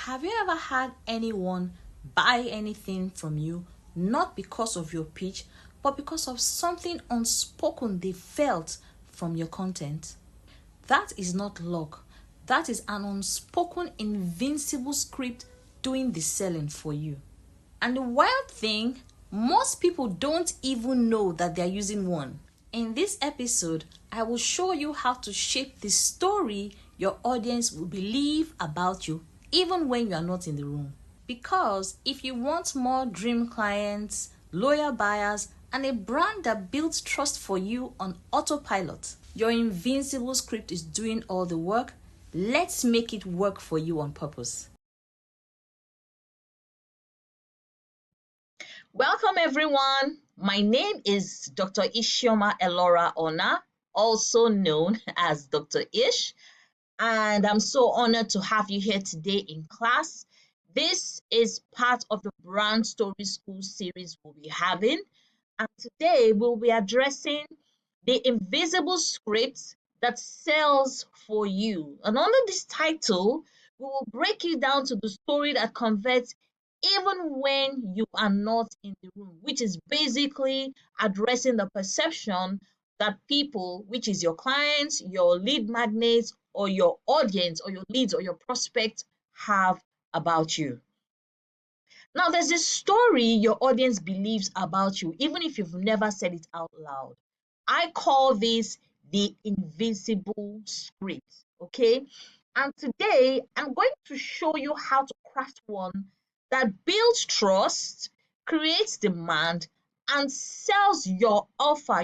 Have you ever had anyone buy anything from you not because of your pitch, but because of something unspoken they felt from your content? That is not luck. That is an unspoken, invincible script doing the selling for you. And the wild thing, most people don't even know that they're using one. In this episode, I will show you how to shape the story your audience will believe about you, even when you are not in the room. Because if you want more dream clients, loyal buyers, and a brand that builds trust for you on autopilot, your invincible script is doing all the work. Let's make it work for you on purpose. Welcome, everyone. My name is Dr. Ishioma Elora Ona, also known as Dr. Ish, and I'm so honored to have you here today in class. This is part of the Brand Story School series we'll be having, and today we'll be addressing the invisible script that sells for you. And under this title, we will break it down to the story that converts even when you are not in the room, which is basically addressing the perception that people, which is your clients, your lead magnets, or your audience, or your leads, or your prospects, have about you. Now, there's a story your audience believes about you, even if you've never said it out loud. I call this the invisible script, okay? And today, I'm going to show you how to craft one that builds trust, creates demand, and sells your offer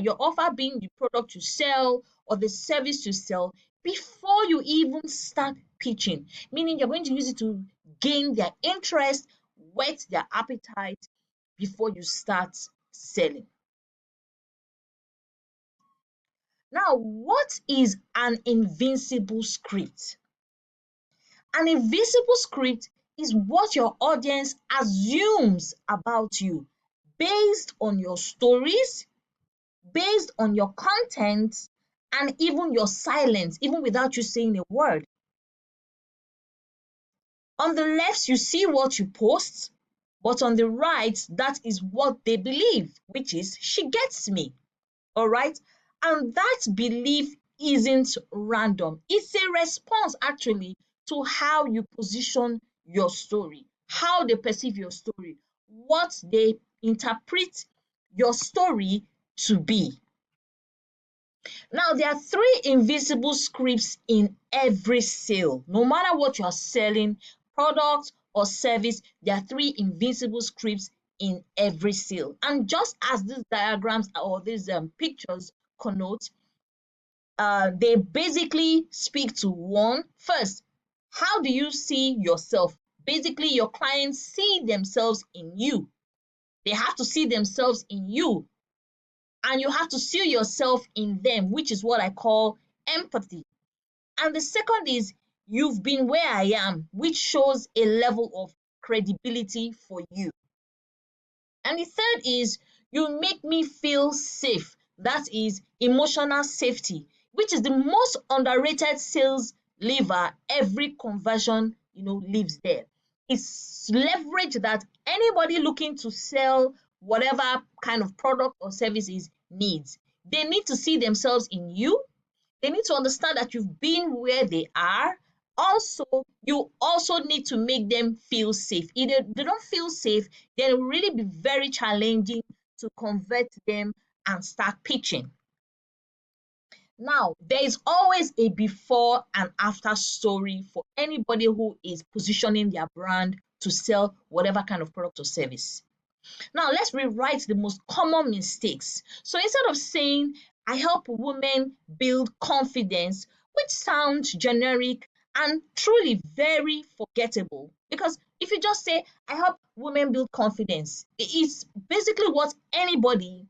being the product you sell or the service you sell, before you even start pitching, meaning you're going to use it to gain their interest, whet their appetite before you start selling. Now, what is an invincible script? An invincible script is what your audience assumes about you based on your stories, based on your content, and even your silence, even without you saying a word. On the left, you see what you post, but on the right, that is what they believe, which is she gets me. All right. And that belief isn't random. It's a response actually to how you position your story, how they perceive your story, what they interpret your story to be. Now, there are three invisible scripts in every sale. No matter what you're selling, product or service, there are three invisible scripts in every sale. And just as these diagrams or these pictures connote, they basically speak to one. First, how do you see yourself? Basically, your clients see themselves in you. They have to see themselves in you, and you have to see yourself in them, which is what I call empathy. And the second is you've been where I am, which shows a level of credibility for you. And the third is you make me feel safe. That is emotional safety, which is the most underrated sales lever every conversion, lives there. It's leverage that anybody looking to sell whatever kind of product or services needs. They need to see themselves in you. They need to understand that you've been where they are. Also, you also need to make them feel safe. If they don't feel safe, then it will really be very challenging to convert them and start pitching. Now, there is always a before and after story for anybody who is positioning their brand to sell whatever kind of product or service. Now, let's rewrite the most common mistakes. So instead of saying, I help women build confidence, which sounds generic and truly very forgettable, because if you just say, I help women build confidence, it's basically what anybody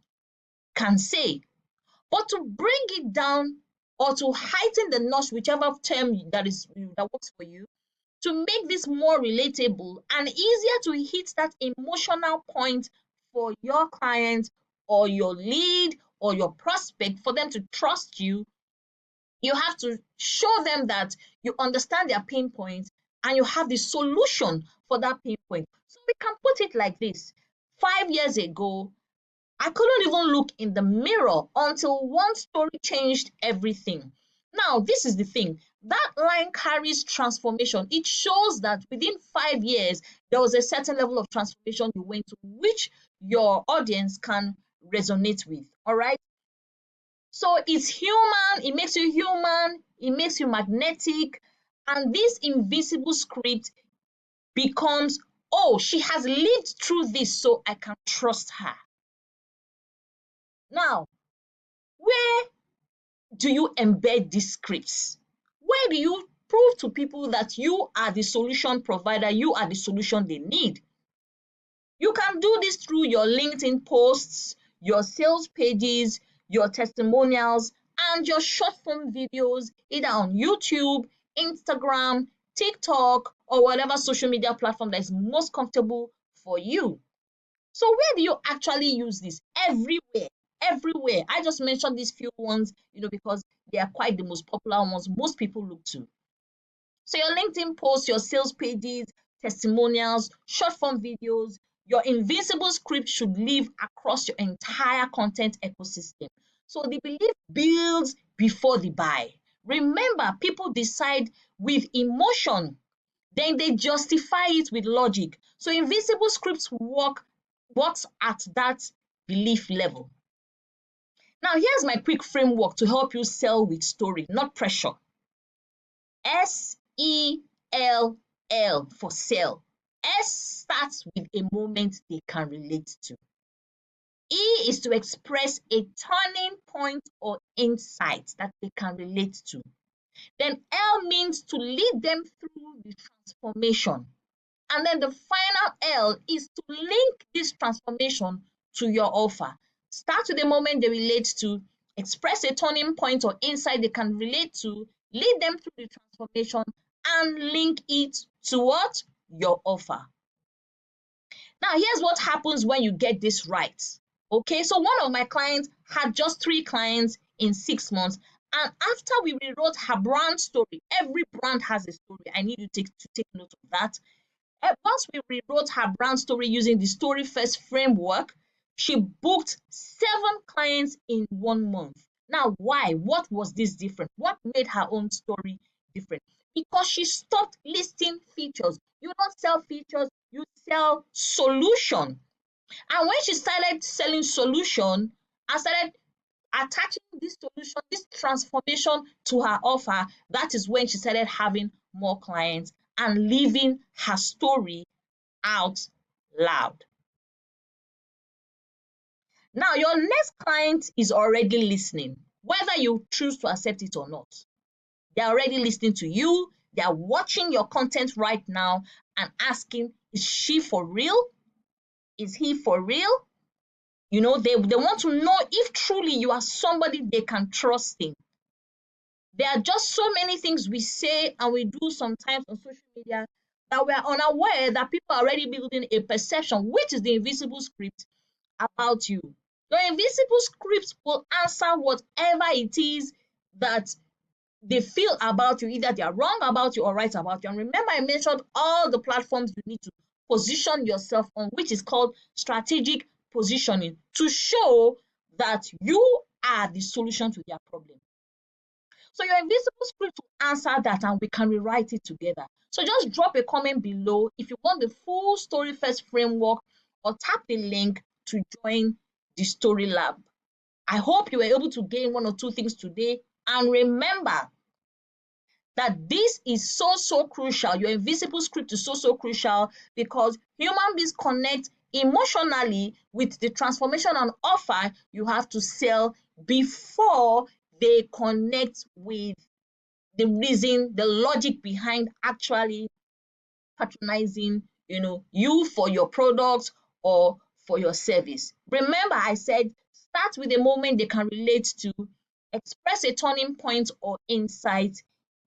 can say. But to bring it down or to heighten the notch, whichever term that works for you, to make this more relatable and easier to hit that emotional point for your client or your lead or your prospect, for them to trust you, you have to show them that you understand their pain points and you have the solution for that pain point. So we can put it like this. 5 years ago, I couldn't even look in the mirror until one story changed everything. Now, this is the thing. That line carries transformation. It shows that within 5 years, there was a certain level of transformation you went to, which your audience can resonate with. All right. So it's human, it makes you human, it makes you magnetic. And this invisible script becomes, oh, she has lived through this, so I can trust her. Now, where do you embed these scripts? Where do you prove to people that you are the solution provider, you are the solution they need? You can do this through your LinkedIn posts, your sales pages, your testimonials, and your short form videos, either on YouTube, Instagram, TikTok, or whatever social media platform that is most comfortable for you. So where do you actually use this? Everywhere. Everywhere. I just mentioned these few ones, because they are quite the most popular ones most people look to. So your LinkedIn posts, your sales pages, testimonials, short form videos, your invisible script should live across your entire content ecosystem. So the belief builds before the buy. Remember, people decide with emotion, then they justify it with logic. So invisible scripts works at that belief level. Now, here's my quick framework to help you sell with story, not pressure. SELL for sell. S starts with a moment they can relate to. E is to express a turning point or insight that they can relate to. Then L means to lead them through the transformation. And then the final L is to link this transformation to your offer. Start with the moment they relate to, express a turning point or insight they can relate to, lead them through the transformation, and link it to what? Your offer. Now, here's what happens when you get this right. Okay, so one of my clients had just 3 clients in 6 months. And after we rewrote her brand story, every brand has a story. I need you to take note of that. Once we rewrote her brand story using the Story First framework, she booked 7 clients in 1 month. Now, why? What was this different? What made her own story different? Because she stopped listing features. You don't sell features, you sell solution. And when she started selling solution and started attaching this solution, this transformation to her offer, that is when she started having more clients and living her story out loud. Now, your next client is already listening, whether you choose to accept it or not. They're already listening to you, they're watching your content right now and asking, is she for real? Is he for real? They want to know if truly you are somebody they can trust in. There are just so many things we say and we do sometimes on social media that we are unaware that people are already building a perception, which is the invisible script about you. Your invisible script will answer whatever it is that they feel about you, either they are wrong about you or right about you. And remember, I mentioned all the platforms you need to position yourself on, which is called strategic positioning, to show that you are the solution to their problem. So your invisible script will answer that and we can rewrite it together. So just drop a comment below if you want the full Story First framework, or tap the link to join the Story Lab. I hope you were able to gain 1 or 2 things today. And remember that this is so crucial. Your invisible script is so crucial because human beings connect emotionally with the transformation and offer you have to sell before they connect with the reason, the logic behind actually patronizing, you for your product or for your service. Remember, I said start with a moment they can relate to, express a turning point or insight,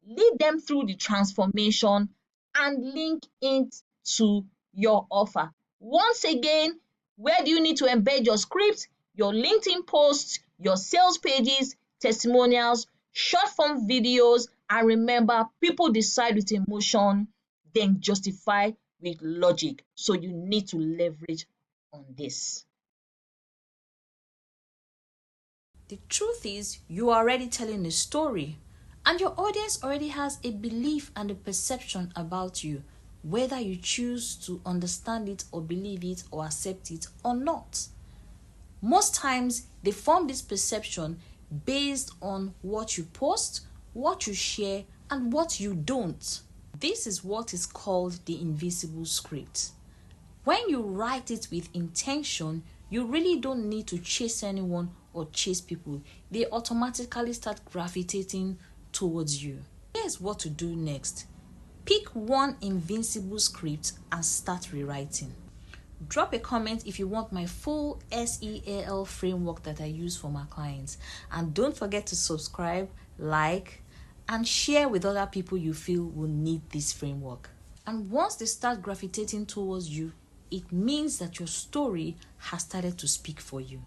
lead them through the transformation, and link it to your offer. Once again, where do you need to embed your script? Your LinkedIn posts, your sales pages, testimonials, short form videos, and remember, people decide with emotion, then justify with logic. So you need to leverage on this. The truth is, you are already telling a story, and your audience already has a belief and a perception about you, whether you choose to understand it or believe it or accept it or not. Most times, they form this perception based on what you post, what you share, and what you don't. This is what is called the invisible script. When you write it with intention, you really don't need to chase anyone or chase people. They automatically start gravitating towards you. Here's what to do next. Pick one invincible script and start rewriting. Drop a comment if you want my full SEAL framework that I use for my clients. And don't forget to subscribe, like, and share with other people you feel will need this framework. And once they start gravitating towards you, it means that your story has started to speak for you.